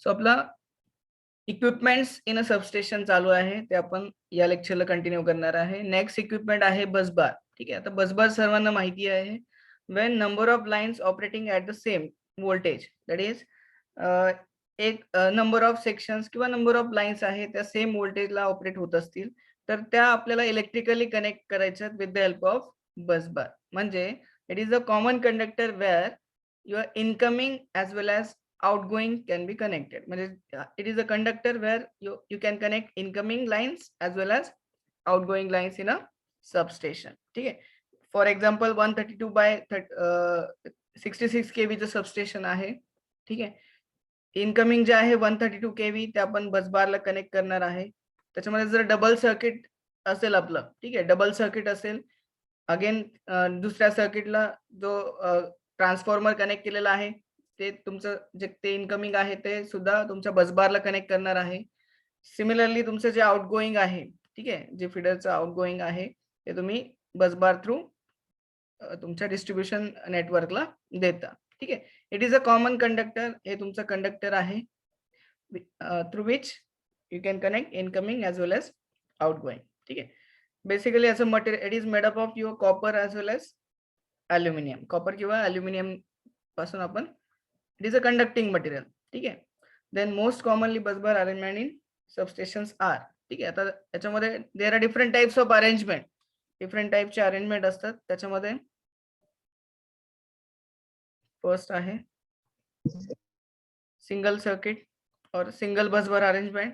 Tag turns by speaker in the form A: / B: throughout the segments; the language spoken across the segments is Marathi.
A: सो आपला इक्विपमेंट्स इन अ सबस्टेशन चालू आहे, ते आपण या लेक्चरला कंटिन्यू करणार आहे. नेक्स्ट इक्विपमेंट आहे बसबार. ठीक आहे, आता बसबार सर्वांना माहिती आहे. Wien number of lines operating at the same voltage, that is एक नंबर ऑफ सेक्शन्स किंवा नंबर ऑफ लाईन्स आहे त्या सेम व्होल्टेजला ऑपरेट होत असतील, तर त्या आपल्याला इलेक्ट्रिकली कनेक्ट करायच्यात with the help of busbar. म्हणजे it is a common conductor where your incoming as well as outgoing can be connected. म्हणजे it is a conductor where you can connect incoming lines as well as outgoing lines in a substation. ठीक आहे. फॉर एक्झाम्पल 132 बाय 66 kV चं सबस्टेशन आहे. ठीक आहे. इनकमिंग जे आहे 132 kV ते आपण बसबारला कनेक्ट करणार आहे. त्याच्यामध्ये जर डबल सर्किट असेल आपलं, ठीक आहे, डबल सर्किट असेल, अगेन दुसऱ्या सर्किटला जो ट्रान्सफॉर्मर कनेक्ट केलेला आहे ते तुमचं जे ते इनकमिंग आहे ते सुद्धा तुमच्या बसबारला कनेक्ट करणार आहे. सिमिलरली तुमचं जे आउटगोइंग आहे, ठीक आहे, जे फीडरचं आउटगोइंग आहे ते तुम्ही बसबार थ्रू तुमच्या डिस्ट्रीब्युशन नेटवर्कला देता. ठीक आहे. It is a common conductor, हे तुमचं कंडक्टर आहे through which you can connect incoming as well as outgoing. ठीक आहे. बेसिकली असं material it is made up of your copper as well as aluminium. Copper किंवा अल्युमिनियम पासून आपण it is a conducting material. ठीक आहे. Then most commonly busbar arrangement in substations are. ठीक आहे. आता याच्यामध्ये there are different types of arrangement, different टाइपचे अरेंजमेंट असतात. त्याच्यामध्ये फर्स्ट आहे सिंगल सर्किट और single busbar arrangement.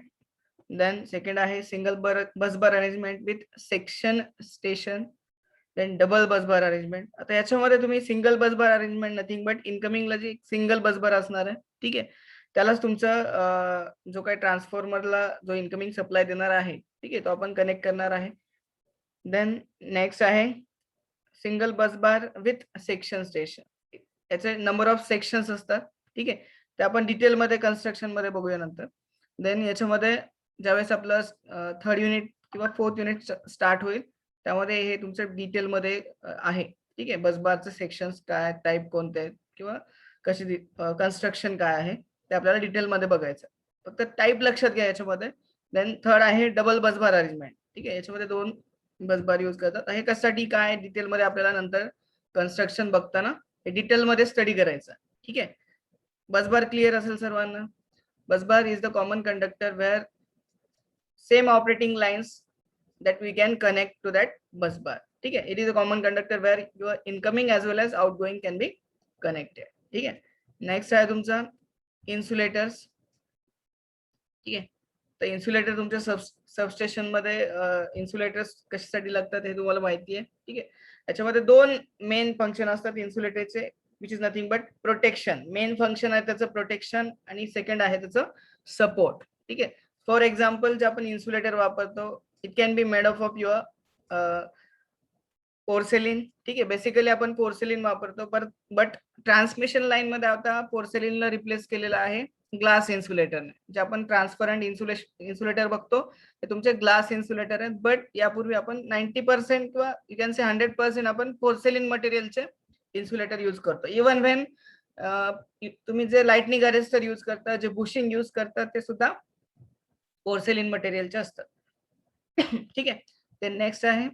A: Then second आहे single busbar arrangement with section station. Then double busbar arrangement. आता याच्यामध्ये तुम्ही single busbar arrangement nothing but इनकमिंगला जी सिंगल बसबार असणार आहे, ठीक आहे, त्यालाच तुमचा जो काही ट्रान्सफॉर्मरला जो इनकमिंग सप्लाय देणार आहे, ठीक आहे, तो आपण कनेक्ट करणार आहे. देन नेक्स्ट आहे single busbar with section station. याचे नंबर ऑफ सेक्शन्स असतात. ठीक आहे, ते आपण डिटेलमध्ये कन्स्ट्रक्शन मध्ये बघूया नंतर. देन याच्यामध्ये ज्यावेळेस आपलं थर्ड युनिट किंवा फोर्थ युनिट स्टार्ट होईल त्यामध्ये हे तुमचं डिटेलमध्ये आहे. ठीक आहे, बसबारचे सेक्शन्स काय, टाईप कोणते आहेत किंवा कशी कन्स्ट्रक्शन काय आहे ते आपल्याला डिटेलमध्ये बघायचं. फक्त टाईप लक्षात घ्या याच्यामध्ये. देन थर्ड आहे डबल बसबार अरेंजमेंट. ठीक आहे, याच्यामध्ये 2 बसबार यूज करतात. हे कशासाठी काय डिटेलमध्ये आपल्याला नंतर कन्स्ट्रक्शन बघताना हे डिटेलमध्ये स्टडी करायचं. ठीक आहे. बसबार क्लियर असेल सर्वांना. Busbar is the common conductor where same operating lines that we can connect to that bus bar. ठीक है. It is a common conductor where your incoming as well as outgoing can be connected. ठीक है. नेक्स्ट आहे तुमचा इन्सुलेटर्स. ठीक आहे. तर इन्सुलेटर तुमच्या सबस्टेशन मध्ये इन्सुलेटर्स कशासाठी लागतात हे तुम्हाला माहिती आहे. ठीक आहे. याच्यामध्ये 2 मेन फंक्शन असतात इन्सुलेटरचे, which is nothing but protection. Main function आहे त्याचं प्रोटेक्शन आणि सेकंड आहे त्याचं सपोर्ट. ठीक आहे. फॉर एक्झाम्पल जे आपण इन्सुलेटर वापरतो it can be made of your पोर्सेलिन. ठीक आहे. बेसिकली आपण पोर्सेलिन वापरतो, बट ट्रान्समिशन लाईन मध्ये आता पोर्सेलिनला रिप्लेस केलेलं आहे ग्लास इन्सुलेटरने. जे आपण ट्रान्सपरंट इन्सुलेटर बघतो ते तुमचे ग्लास इन्सुलेटर आहेत. बट यापूर्वी आपण 90% किंवा यू कॅन से 100% आपण पोर्सेलिन मटेरियलचे इन्सुलेटर यूज करतो. इवन वेन तुम्ही जे लाइटनिंग अरेस्टर यूज करता, जे बुशिंग यूज करतात ते सुद्धा पोर्सेलिन मटेरियलचे असतात. ठीक आहे. ते नेक्स्ट आहे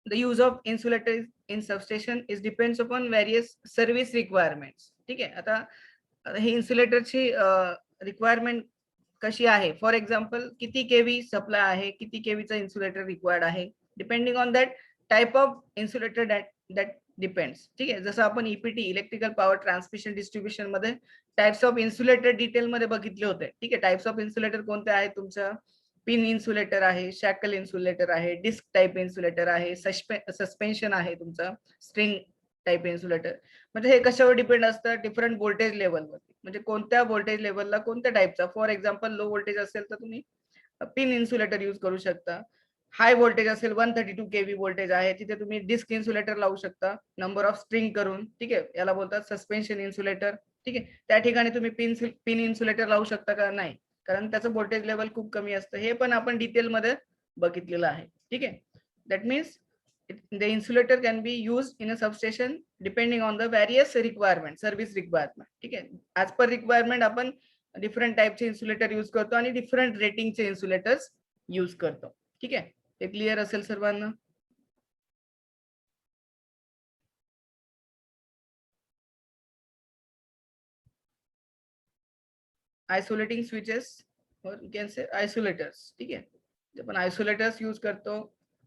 A: the use of insulator in substation is depends upon various service requirements. ठीक आहे. आता हे इन्सुलेटरची रिक्वायरमेंट कशी आहे, फॉर एक्झाम्पल किती केव्ही सप्लाय आहे, किती केव्हीचा इन्सुलेटर रिक्वायर्ड आहे, depending on that type of insulator that depends. ठीक आहे. जसं आपण ईपीटी इलेक्ट्रिकल पॉवर ट्रान्समिशन डिस्ट्रीब्युशन मध्ये टाइप्स ऑफ इन्सुलेटर डिटेल मध्ये बघितले होते. ठीक आहे. टाइप्स ऑफ इन्सुलेटर कोणते आहेत तुमच्या, पिन इन्सुलेटर आहे, शॅकल इन्सुलेटर आहे, डिस्क टाइप इन्सुलेटर आहे, सस्पेन्शन आहे तुमचा, स्ट्रिंग टाइप इन्सुलेटर. म्हणजे हे कशावर डिपेंड असतं, डिफरंट व्होल्टेज लेवलवरती. म्हणजे कोणत्या व्होल्टेज लेवलला कोणत्या टाइपचा, फॉर एक्झाम्पल लो व्होल्टेज असेल तर तुम्ही पिन इन्सुलेटर यूज करू शकता. हाय व्होल्टेज असेल 132 kV व्होल्टेज आहे तिथे तुम्ही डिस्क इन्सुलेटर लावू शकता नंबर ऑफ स्ट्रिंग करून. ठीक आहे. याला बोलतात सस्पेन्शन इन्सुलेटर. ठीक आहे. त्या ठिकाणी तुम्ही पिन इन्सुलेटर लावू शकता का, नाही, कारण त्याचं व्होल्टेज लेवल खूप कमी असतं. हे पण आपण डिटेलमध्ये बघितलेलं आहे. ठीक आहे. That means the insulator can be use in a substation depending on the various requirement, service requirement. ठीक आहे. ऍज पर रिक्वायरमेंट आपण डिफरंट टाईपचे इन्सुलेटर यूज करतो आणि डिफरंट रेटिंगचे इन्सुलेटर्स यूज करतो. ठीक आहे, ते क्लिअर असेल सर्वांना. आयसोलेटिंग स्विचेस और यू कॅन से आयसोलेटर्स. ठीक आहे, आपण आयसोलेटर्स यूज करतो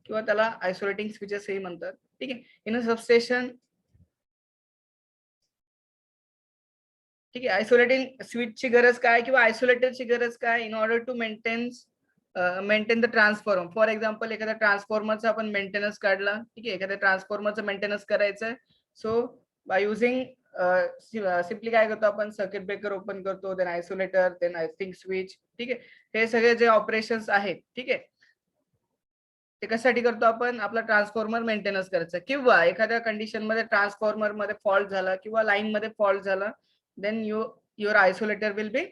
A: किंवा त्याला आयसोलेटिंग स्विचेस हे म्हणतात. ठीक आहे, इन अ सबस्टेशन. ठीक आहे, आयसोलेटिंग स्विचची गरज काय किंवा आयसोलेटरची गरज काय in order to maintain the transformer. For example एखाद्या ट्रान्सफॉर्मरचा आपण मेंटेनन्स काढला. ठीक आहे, एखाद्या ट्रान्सफॉर्मरचं मेंटेनन्स करायचं आहे. सो बाय युझिंग सिम्पली काय करतो आपण, सर्किट ब्रेकर ओपन करतो, देन आयसोलेटर, देन आयथिंग स्विच. ठीक आहे, हे सगळे जे ऑपरेशन्स आहेत, ठीक आहे, ते कशासाठी करतो आपण, आपला ट्रान्सफॉर्मर मेंटेनन्स करायचा किंवा एखाद्या कंडिशन मध्ये ट्रान्सफॉर्मर मध्ये फॉल्ट झाला किंवा लाईन मध्ये फॉल्ट झाला, then your isolator will be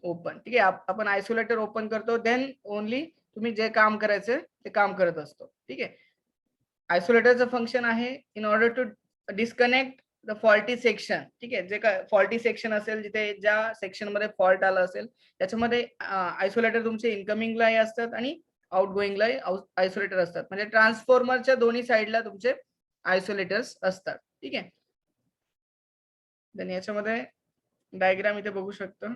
A: open. ठीक आहे, आपण आयसोलेटर ओपन करतो, देन ओनली तुम्ही जे काम करायचं ते काम करत असतो. ठीक आहे, आयसोलेटरचं फंक्शन आहे in order to disconnect the faulty section. ठीक आहे, जे काय फॉल्टी सेक्शन असेल, जिथे ज्या सेक्शन मध्ये फॉल्ट आला असेल त्याच्यामध्ये आयसोलेटर तुमचे इनकमिंगलाही असतात आणि आउटगोईंगला आयसोलेटर असतात. म्हणजे ट्रान्सफॉर्मरच्या दोन्ही साईडला तुमचे आयसोलेटर्स असतात. ठीक आहे, देन याच्यामध्ये डायग्राम इथे बघू शकतो.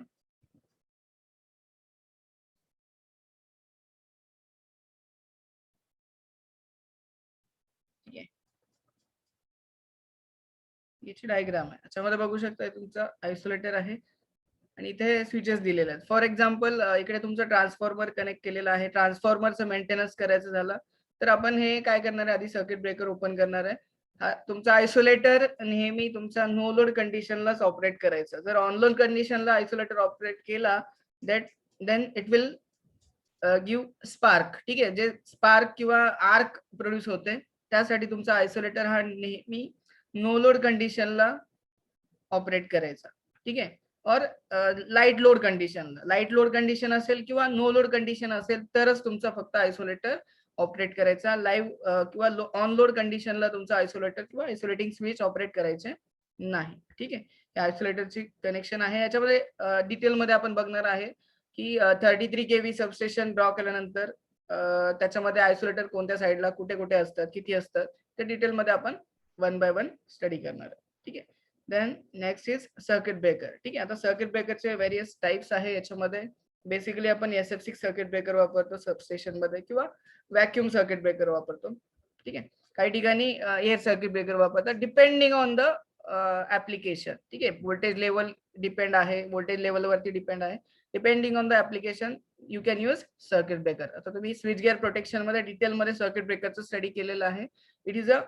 A: याची डायग्राम आहे, याच्यामध्ये बघू शकता तुमचा आयसोलेटर आहे आणि इथे स्विचेस दिलेले आहेत. फॉर एक्झाम्पल इकडे तुमचं ट्रान्सफॉर्मर कनेक्ट केलेलं आहे. ट्रान्सफॉर्मरचं मेंटेनन्स करायचं झालं तर आपण हे काय करणार आहे, आधी सर्किट ब्रेकर ओपन करणार आहे. तुमचा आयसोलेटर नेहमी तुमचा नो लोड कंडिशनलाच ऑपरेट करायचं. जर ऑन लोड कंडिशनला आयसोलेटर ऑपरेट केला then it will give spark. ठीक आहे, जे स्पार्क किंवा आर्क प्रोड्यूस होते त्यासाठी तुमचा आयसोलेटर हा नेहमी नो लोड कंडिशनला ऑपरेट करायचा. ठीक आहे, और लाईट लोड कंडिशन असेल किंवा नो लोड कंडिशन असेल तरच तुमचा फक्त आयसोलेटर ऑपरेट करायचा. लाईव्ह किंवा ऑन लोड कंडिशनला तुमचा आयसोलेटर किंवा आयसोलेटिंग स्विच ऑपरेट करायचे नाही. ठीक आहे, आयसोलेटरची कनेक्शन आहे. याच्यामध्ये डिटेलमध्ये आपण बघणार आहे की 33 kV सबस्टेशन ड्रॉ केल्यानंतर त्याच्यामध्ये आयसोलेटर कोणत्या साईडला कुठे कुठे असतात, किती असतात, ते डिटेलमध्ये आपण वन बाय वन स्टडी करणार आहे. ठीक आहे, then next is circuit breaker. ठीक आहे, आता सर्किट ब्रेकरचे व्हेरियस टाइप्स आहे. याच्यामध्ये बेसिकली आपण SF6 सर्किट ब्रेकर वापरतो सबस्टेशन मध्ये किंवा व्हॅक्यूम सर्किट ब्रेकर वापरतो. ठीक आहे, काही ठिकाणी एअर सर्किट ब्रेकर वापरतात डिपेंडिंग ऑन द ऍप्लिकेशन. ठीक आहे, व्होल्टेज लेवल डिपेंड आहे, व्होल्टेज लेवलवरती डिपेंड आहे. Depending on the application you can use circuit breaker. आता तुम्ही स्विच गिअर प्रोटेक्शन मध्ये डिटेलमध्ये सर्किट ब्रेकरचं स्टडी केलेलं आहे. It is a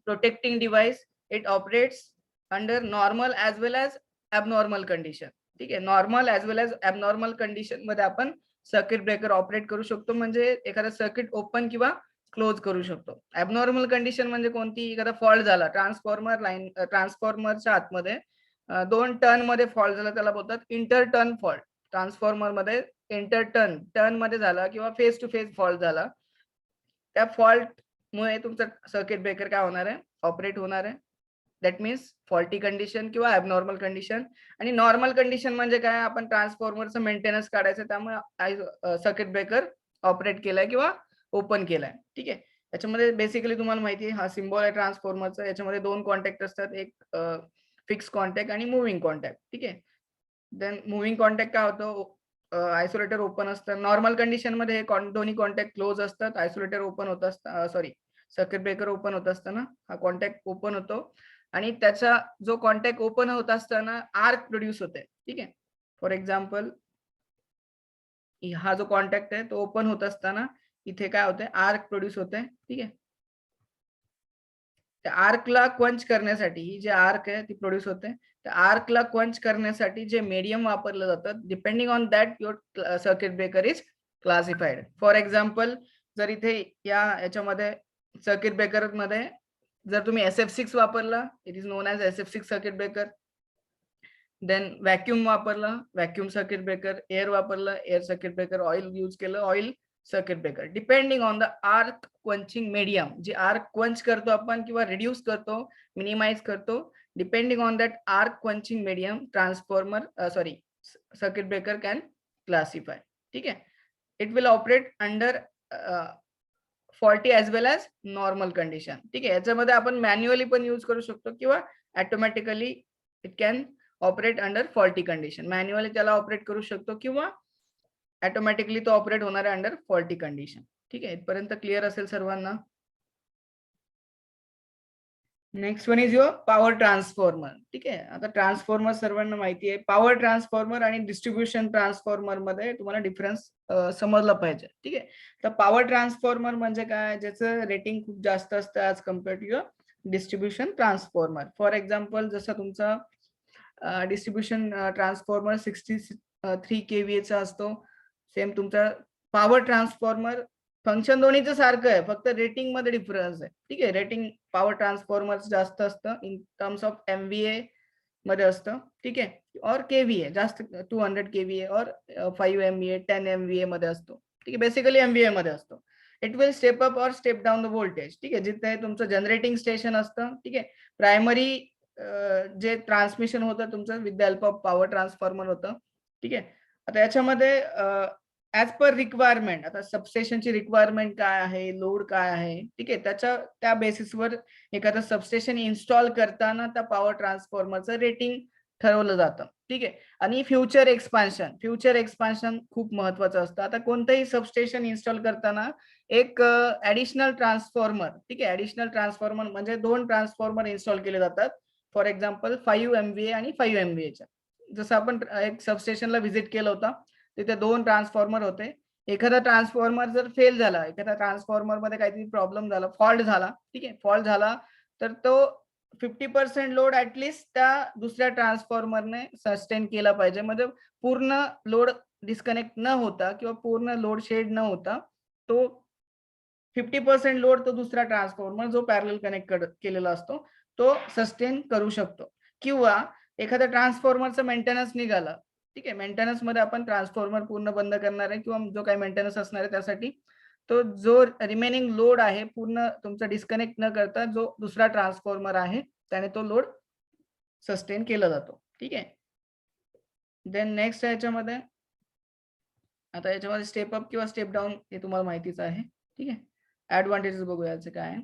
A: protecting device. It operates under normal as well as abnormal condition. ठीक आहे, नॉर्मल ऍज वेल एज ऍबनॉर्मल कंडिशन मध्ये आपण सर्किट ब्रेकर ऑपरेट करू शकतो. म्हणजे एखादा सर्किट ओपन किंवा क्लोज करू शकतो. ऍबनॉर्मल कंडिशन म्हणजे कोणती, एखादा फॉल्ट झाला ट्रान्सफॉर्मरच्या आतमध्ये 2 टर्न मध्ये फॉल्ट झाला, त्याला बोलतात इंटर टर्न फॉल्ट. ट्रान्सफॉर्मर मध्ये इंटर टर्न मध्ये झाला किंवा फेस टू फेस फॉल्ट झाला, त्या फॉल्ट मुळे तुमचा सर्किट ब्रेकर काय होणार आहे, ऑपरेट होणार आहे. दॅट मीन्स फॉल्टी कंडिशन किंवा ॲबनॉर्मल कंडिशन. आणि नॉर्मल कंडिशन म्हणजे काय, आपण ट्रान्सफॉर्मरचं मेंटेनन्स काढायचं, त्यामुळे सर्किट ब्रेकर ऑपरेट केलाय किंवा ओपन केलाय. ठीक आहे, याच्यामध्ये बेसिकली तुम्हाला माहिती आहे हा सिम्बॉल आहे ट्रान्सफॉर्मरचा. याच्यामध्ये 2 कॉन्टॅक्ट असतात, एक फिक्स कॉन्टॅक्ट आणि मुव्हिंग कॉन्टॅक्ट. ठीक आहे, देन मुव्हिंग कॉन्टॅक्ट काय होतं, आयसोलेटर ओपन असतं. नॉर्मल कंडिशन मध्ये दोन्ही कॉन्टॅक्ट क्लोज असतात. आयसोलेटर ओपन होत असतं, सॉरी सर्किट ब्रेकर ओपन होत असताना हा कॉन्टॅक्ट ओपन होतो आणि त्याचा जो कॉन्टॅक्ट ओपन होत असताना आर्क प्रोड्यूस होते. ठीक आहे, फॉर एक्झाम्पल हा जो कॉन्टॅक्ट आहे तो ओपन होत असताना इथे काय होते, आर्क प्रोड्यूस होते. ठीक आहे, त्या आर्कला क्वंच करण्यासाठी ही जे आर्क आहे ती प्रोड्यूस होते. त्या आर्कला क्वंच करण्यासाठी जे मीडियम वापरलं जातं, depending on that your circuit breaker is classified. For example जर इथे याच्यामध्ये सर्किट ब्रेकर मध्ये जर तुम्ही SF6 वापरला, it is known as SF6 circuit breaker. Then vacuum वापरला, व्हॅक्यूम सर्किट ब्रेकर. एअर वापरलं, air circuit breaker. Oil use केलं, oil circuit breaker. Depending on the arc quenching medium, जे आर्क क्वंच करतो आपण किंवा रिड्यूस करतो, मिनिमाइज करतो, depending on that arc quenching medium transformer circuit breaker can classify. ठीक आहे. It will operate under faulty as well as normal condition. ठीक आहे. याच्यामध्ये आपण मॅन्युअली पण यूज करू शकतो किंवा automatically it can operate under faulty condition. Manually त्याला ऑपरेट करू शकतो किंवा ऑटोमॅटिकली तो ऑपरेट होणार आहे अंडर फॉल्टी कंडिशन. ठीक आहे. इथपर्यंत क्लिअर असेल सर्वांना. Next one is your power transformer. ठीक आहे. आता ट्रान्सफॉर्मर सर्वांना माहिती आहे. पॉवर ट्रान्सफॉर्मर आणि डिस्ट्रीब्युशन ट्रान्सफॉर्मर मध्ये तुम्हाला डिफरन्स समजला पाहिजे. ठीक आहे. तर पॉवर ट्रान्सफॉर्मर म्हणजे काय, ज्याचं रेटिंग खूप जास्त असतं as compare to your distribution transformer. For example जसं तुमचा डिस्ट्रीब्युशन ट्रान्सफॉर्मर 63 kVA चा असतो. सेम तुमचा पॉवर ट्रान्सफॉर्मर फंक्शन दोन्हीचं सारखं आहे, फक्त रेटिंग मध्ये डिफरन्स आहे. ठीक आहे. रेटिंग पॉवर ट्रान्सफॉर्मर जास्त असतं इन टर्म्स ऑफ MVA मध्ये असतं. ठीक आहे. और KVA जास्त 200 kVA और 5 MVA 10 MVA मध्ये असतो. ठीक आहे. बेसिकली MVA मध्ये असतो. इट विल स्टेप अप और स्टेप डाऊन द व्होल्टेज. ठीक आहे. जिथे तुमचं जनरेटिंग स्टेशन असतं. ठीक आहे. प्रायमरी जे ट्रान्समिशन होतं तुमचं with the help of power transformer होतं. ठीक आहे. आता याच्यामध्ये ॲज पर रिक्वायरमेंट, आता सबस्टेशनची रिक्वायरमेंट काय आहे, लोड काय आहे, ठीक आहे, त्या बेसिसवर एखादं सबस्टेशन इन्स्टॉल करताना त्या पॉवर ट्रान्सफॉर्मरचं रेटिंग ठरवलं जातं. ठीक आहे. आणि फ्युचर एक्सपान्शन खूप महत्वाचं असतं. आता कोणतंही सबस्टेशन इन्स्टॉल करताना एक ऍडिशनल ट्रान्सफॉर्मर, ठीक आहे, ऍडिशनल ट्रान्सफॉर्मर म्हणजे 2 ट्रान्सफॉर्मर इन्स्टॉल केले जातात. फॉर एक्झाम्पल 5 MVA आणि 5 MVA च्या. जसं आपण एक सबस्टेशनला व्हिजिट केलं होतं, तिथे 2 ट्रान्सफॉर्मर होते. एखादा ट्रान्सफॉर्मर जर फेल झाला, एखाद्या ट्रान्सफॉर्मर मध्ये काहीतरी प्रॉब्लेम झाला, फॉल्ट झाला, ठीक आहे, फॉल्ट झाला तर तो 50% लोड ऍटलिस्ट त्या दुसऱ्या ट्रान्सफॉर्मरने सस्टेन केला पाहिजे. म्हणजे पूर्ण लोड डिस्कनेक्ट न होता किंवा पूर्ण लोड शेड न होता तो 50% लोड तो दुसरा ट्रान्सफॉर्मर जो पॅरलल कनेक्ट केलेला असतो तो सस्टेन करू शकतो. किंवा एखाद्या ट्रान्सफॉर्मरचा मेंटेनन्स निघाला, ठीक आहे, मेंटेनन्स मध्ये आपण ट्रान्सफॉर्मर पूर्ण बंद करणार आहे किंवा जो काही मेंटेनन्स असणार आहे त्यासाठी तो जो रिमेनिंग लोड आहे पूर्ण तुमचा डिस्कनेक्ट न करता जो दुसरा ट्रान्सफॉर्मर आहे त्याने तो लोड सस्टेन केला जातो. ठीक आहे. देन नेक्स्ट याच्यामध्ये आता याच्यामध्ये स्टेप अप किंवा स्टेप डाऊन हे तुम्हाला माहितीच आहे. ठीक आहे. ऍडव्हान्टेजेस बघूया याचे काय आहे.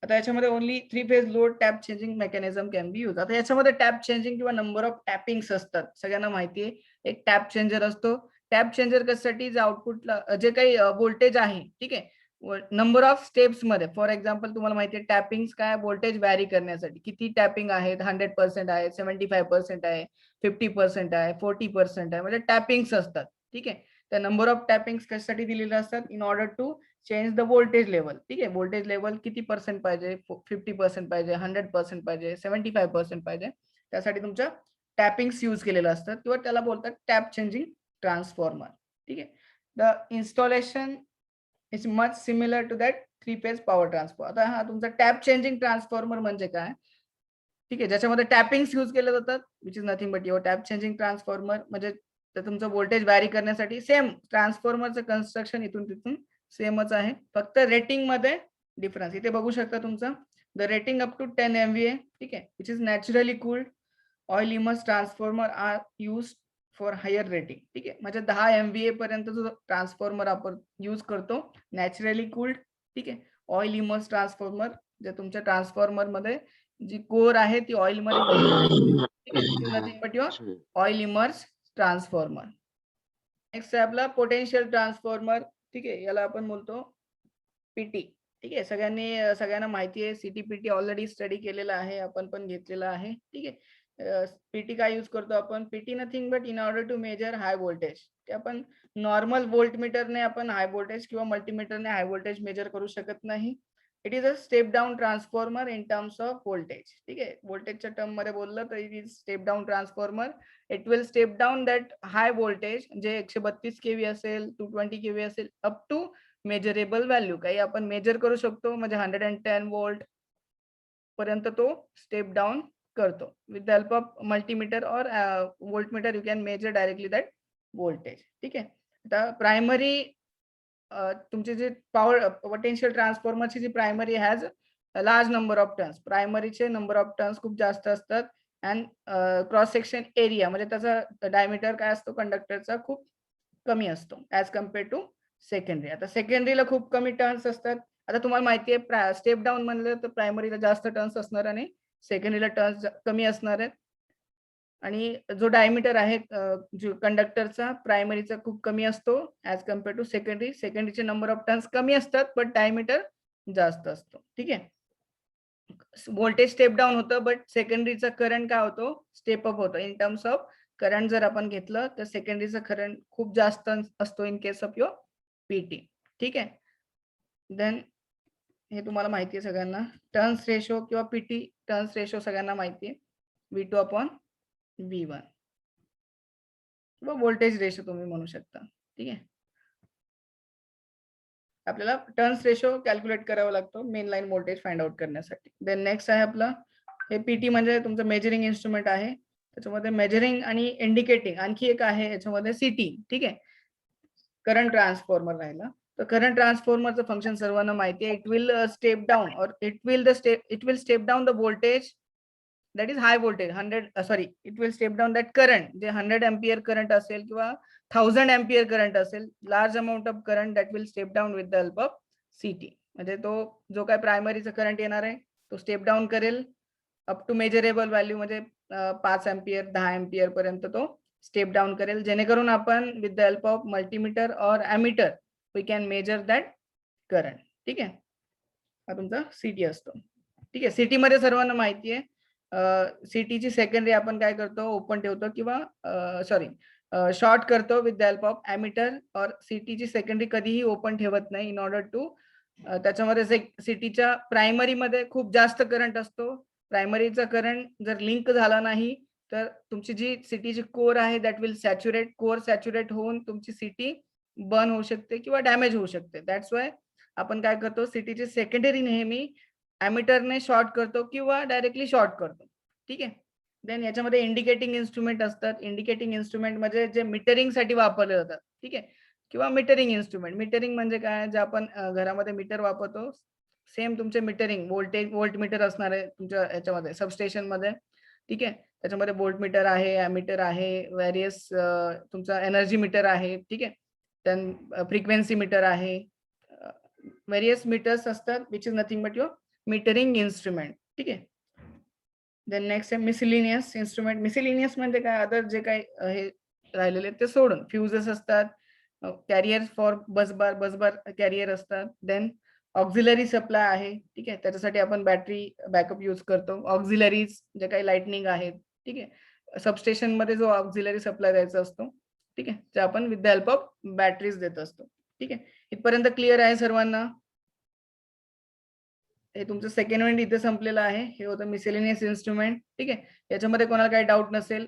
A: आता याच्यामध्ये only 3 phase load tap changing mechanism can be use. आता याच्यामध्ये टॅप चेंजिंग किंवा नंबर ऑफ टॅपिंग्स असतात. सगळ्यांना माहिती आहे एक टॅप चेंजर असतो. टॅप चेंजर कशासाठी, जे आउटपुटला जे काही व्होल्टेज आहे, ठीक आहे, नंबर ऑफ स्टेप्स मध्ये. फॉर एक्झाम्पल तुम्हाला माहिती आहे टॅपिंग्स काय, व्होल्टेज व्हॅरी करण्यासाठी किती टॅपिंग आहेत, 100% आहे, 75% आहे, 50% आहे, 40% आहे, म्हणजे टॅपिंग्स असतात. ठीक आहे. त्या नंबर ऑफ टॅपिंग्स कशासाठी दिलेले असतात, in order to change the voltage level. ठीक आहे. व्होल्टेज लेवल किती पर्सेंट पाहिजे, 50% पाहिजे, 100% पाहिजे, 75% पाहिजे, त्यासाठी तुमच्या टॅपिंग्स यूज केलेलं असतात किंवा त्याला बोलतात टॅप चेंजिंग ट्रान्सफॉर्मर. ठीक आहे. The installation is much similar to that 3 phase power transformer. आता हा तुमचा टॅप चेंजिंग ट्रान्सफॉर्मर म्हणजे काय, ठीक आहे, ज्याच्यामध्ये टॅपिंग्स यूज केले जातात, which is nothing but your tap changing transformer. म्हणजे तुमचं व्होल्टेज व्हॅरी करण्यासाठी सेम ट्रान्सफॉर्मरचं कन्स्ट्रक्शन इथून तिथून सेमच आहे, फक्त रेटिंग मध्ये डिफरन्स. इथे बघू शकता तुमचं the rating up to 10 MVA. ठीक आहे, which is naturally cooled oil immerse transformer are use for higher rating. ठीक आहे. म्हणजे 10 MVA पर्यंत जो ट्रान्सफॉर्मर आपण यूज करतो नॅचरली कूल्ड. ठीक आहे. ऑइल इमर्स ट्रान्सफॉर्मर, जे तुमच्या ट्रान्सफॉर्मर मध्ये जी कोर आहे ती ऑइल मध्ये. ठीक आहे. Nothing but your oil immerse transformer. Next आहे आपला पोटेन्शियल ट्रान्सफॉर्मर. ठीक आहे. याला आपण बोलतो पीटी. ठीक आहे. सगळ्यांना माहिती आहे CTPT ऑलरेडी स्टडी केलेला आहे, आपण पण घेतलेला आहे. ठीक आहे. पीटी काय यूज करतो आपण, PT nothing but in order to measure high voltage. ते आपण नॉर्मल व्होल्टमीटरने आपण हाय व्होल्टेज किंवा मल्टीमीटरने हाय व्होल्टेज मेजर करू शकत नाही. It is a step down transformer in terms off voltage. ठीक आहे. व्होल्टेजच्या टर्म मध्ये बोललं तर it is step down transformer. It will step down that high voltage, जे 132 kV असेल, 220 kV असेल, अप टू मेजरेबल व्हॅल्यू. काही आपण मेजर करू शकतो, म्हणजे 110 वोल्ट पर्यंत तो स्टेप डाऊन करतो. With the help of multimeter और voltmeter you can measure directly that voltage. ठीक आहे. आता प्रायमरी तुमचे जे पॉवर पोटेन्शियल ट्रान्सफॉर्मरची जी primary has large number of turns, प्रायमरीचे नंबर ऑफ टर्न्स खूप जास्त असतात. अँड क्रॉस सेक्शन एरिया म्हणजे त्याचा डायमीटर काय असतो कंडक्टरचा खूप कमी असतो ॲज कम्पेअर टू सेकंडरी. आता सेकंडरीला खूप कमी टर्न्स असतात. आता तुम्हाला माहिती आहे स्टेप डाउन म्हणलं तर प्रायमरीला जास्त टर्न्स असणार आणि सेकंडरीला टर्न्स कमी असणार आहेत. आणि जो डायमीटर आहे जो कंडक्टरचा प्रायमरीचा खूप कमी असतो ॲज कम्पेअर टू सेकंडरी. सेकंडरीचे नंबर ऑफ टर्न्स कमी असतात बट डायमीटर जास्त असतो. ठीक आहे. व्होल्टेज स्टेप डाउन होतं बट सेकंडरीचा करंट काय होतो स्टेप अप होतो इन टर्म्स ऑफ करंट. जर आपण घेतलं तर सेकंडरीचा करंट खूप जास्त असतो in case of your PT. ठीक आहे. देन हे तुम्हाला माहिती आहे सगळ्यांना टर्न्स रेशो किंवा पीटी टर्न्स रेशो सगळ्यांना माहिती आहे V2 अपॉन V1 किंवा व्होल्टेज रेशो तुम्ही म्हणू शकता. ठीक आहे. आपल्याला टर्न्स रेशो कॅल्क्युलेट करावा लागतो main line voltage find out करण्यासाठी. देन नेक्स्ट आहे आपलं हे पीटी म्हणजे तुमचं मेजरिंग इन्स्ट्रुमेंट आहे. त्याच्यामध्ये मेजरिंग आणि इंडिकेटिंग आणखी एक आहे याच्यामध्ये सीटी. ठीक आहे. करंट ट्रान्सफॉर्मर राहिला. तर करंट ट्रान्सफॉर्मरचं फंक्शन सर्वांना माहिती आहे. It will step down or it will step down the voltage that is high voltage 100 it will step down that current जे 100 एम्पियर करंट असेल किंवा 1000 एम्पियर करंट असेल large amount of current that will step down with the help of CT. म्हणजे तो जो काय प्रायमरीचा करंट येणार आहे तो स्टेप डाउन करेल अप टू मेजरेबल व्हॅल्यू म्हणजे 5 एम्पियर 10 एम्पियर पर्यंत तो स्टेप डाउन करेल जेणेकरून आपण with the help of multimeter और ammeter we can measure that current. ठीक आहे. हा तुमचा सीटी असतो. ठीक आहे. सिटी मध्ये सर्वांना माहिती आहे सिटीची सेकंडरी आपण काय करतो ओपन ठेवतो किंवा शॉर्ट करतो with the help of ammeter or सिटीची सेकंडरी कधीही ओपन ठेवत नाही इन ऑर्डर टू त्याच्यामध्ये सिटीच्या प्रायमरी मध्ये खूप जास्त करंट असतो. प्रायमरीचा करंट जर लिंक झाला नाही तर तुमची जी सिटीची कोर आहे that will saturate core saturate होऊन तुमची सिटी बर्न होऊ शकते किंवा डॅमेज होऊ शकते. दॅट्स वाय आपण काय करतो सिटीची सेकंडरी नेहमी एमीटरने शॉर्ट करतो किंवा डायरेक्टली शॉर्ट करतो. ठीक आहे. देन याच्यामध्ये इंडिकेटिंग इन्स्ट्रुमेंट असतात. इंडिकेटिंग इन्स्ट्रुमेंट म्हणजे जे मीटरिंग साठी वापरले जातात. ठीक आहे. किंवा मीटरिंग इन्स्ट्रुमेंट. मीटरिंग म्हणजे काय जे आपण घरामध्ये मीटर वापरतो सेम तुमचे मीटरिंग व्होल्ट मीटर असणार आहे तुमच्या याच्यामध्ये सबस्टेशन मध्ये. ठीक आहे. त्याच्यामध्ये व्होल्ट मीटर आहे एमीटर आहे व्हेरियस तुमचा एनर्जी मीटर आहे. ठीक आहे. देन फ्रिक्वेन्सी मीटर आहे व्हेरियस मीटर्स असतात which is nothing but your metering instrument. ठीक आहे. देन नेक्स्ट आहे मिसलिनियस इन्स्ट्रुमेंट. मिसलिनियस म्हणजे काय अदर जे काही हे राहिलेले ते सोडून फ्युजेस असतात कॅरियर फॉर बसबार कॅरियर असतात. देन ऑक्झिलरी सप्लाय आहे. ठीक आहे. त्याच्यासाठी आपण बॅटरी बॅकअप यूज करतो. ऑक्झिलरीज जे काही लाइटनिंग आहेत. ठीक आहे. सबस्टेशन मध्ये जो ऑक्झिलरी सप्लाय द्यायचा असतो. ठीक आहे. ते आपण with the help of batteries देत असतो. ठीक आहे. इथपर्यंत क्लिअर आहे सर्वांना. हे तुमचं सेकंड पॉइंट इथे संपलेलं आहे. हे होतं मिसेलेनियस इन्स्ट्रुमेंट. ठीक आहे. याच्यामध्ये कोणाला काही डाऊट नसेल